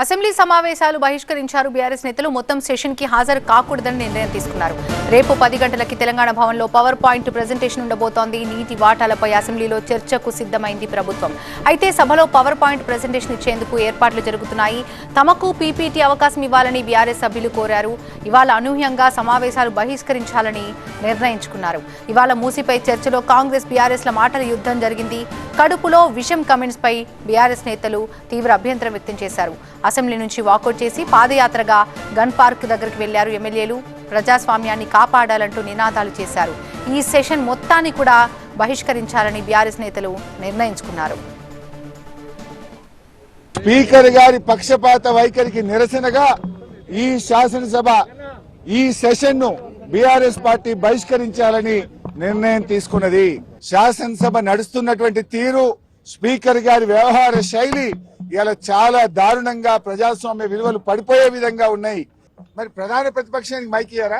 Assembly సమావేశాలు బహిష్కరించారు BRS నేతలు. మొత్తం సెషన్ కి హాజరు కాకూడదని నిర్ణయం తీసుకున్నారు. రేపు 10 గంటలకి తెలంగాణ భవన్లో పవర్ పాయింట్ ప్రెజెంటేషన్ ఉండబోతోంది. నీటి వాటాలపై అసెంబ్లీలో చర్చకు సిద్ధమైంది ప్రభుత్వం. అయితే సభలో పవర్ పాయింట్ ప్రెజెంటేషన్ ఇచ్చేందుకు ఏర్పాట్లు జరుగుతున్నాయి. తమకు పీపీటీ అవకాశం ఇవ్వాలని బీఆర్ఎస్ సభ్యులు కోరారు. ఇవాళ అనూహ్యంగా సమావేశాలు బహిష్కరించాలని నిర్ణయించుకున్నారు. ఇవాళ మూసీపై చర్చలో కాంగ్రెస్ బీఆర్ఎస్ల మాటల యుద్ధం జరిగింది. కడుపులో విషం కమెంట్స్ పై బీఆర్ఎస్ నేతలు తీవ్ర అభ్యంతరం వ్యక్తం చేశారు. అసెంబ్లీ నుంచి వాకౌట్ చేసి పాదయాత్రగా గన్ పార్క్ దగ్గరికి వెళ్లారు ఎమ్మెల్యేలు. ప్రజాస్వామ్యాన్ని కాపాడాలంటూ నినాదాలు చేశారు. ఈ సెషన్ మొత్తాన్ని కూడా బహిష్కరించాలని బీఆర్ఎస్ నేతలు నిర్ణయించుకున్నారు. స్పీకర్ గారి పక్షపాత వైఖరికి నిరసనగా ఈ శాసనసభ ఈ సెషన్ ను బీఆర్ఎస్ పార్టీ బహిష్కరించాలని నిర్ణయం తీసుకున్నది. శాసనసభ నడుస్తున్నటువంటి తీరు, స్పీకర్ గారి వ్యవహార శైలి ఇలా చాలా దారుణంగా ప్రజాస్వామ్య విలువలు పడిపోయే విధంగా ఉన్నాయి. మరి ప్రధాన ప్రతిపక్షానికి మైక్ ఇయ్యారా?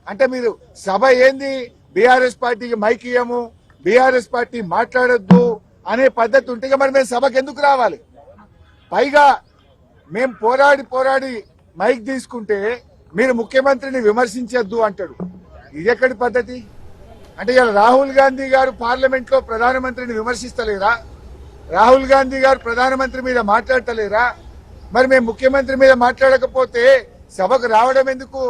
అంటే మీరు సభ ఏంది, బీఆర్ఎస్ పార్టీకి మైక్ ఇయ్యము, బీఆర్ఎస్ పార్టీ మాట్లాడొద్దు అనే పద్ధతి ఉంటే మరి మేము సభకు ఎందుకు రావాలి? పైగా మేము పోరాడి మైక్ తీసుకుంటే మీరు ముఖ్యమంత్రిని విమర్శించొద్దు అంటాడు. ఇది ఎక్కడి పద్ధతి? అంటే ఇలా రాహుల్ గాంధీ గారు పార్లమెంట్ లో ప్రధానమంత్రిని విమర్శిస్తలేరా? రాహుల్ గాంధీ గారు ప్రధానమంత్రి మీద మాట్లాడతలేరా? మరి మేము ముఖ్యమంత్రి మీద మాట్లాడకపోతే సభకు రావడం ఎందుకు?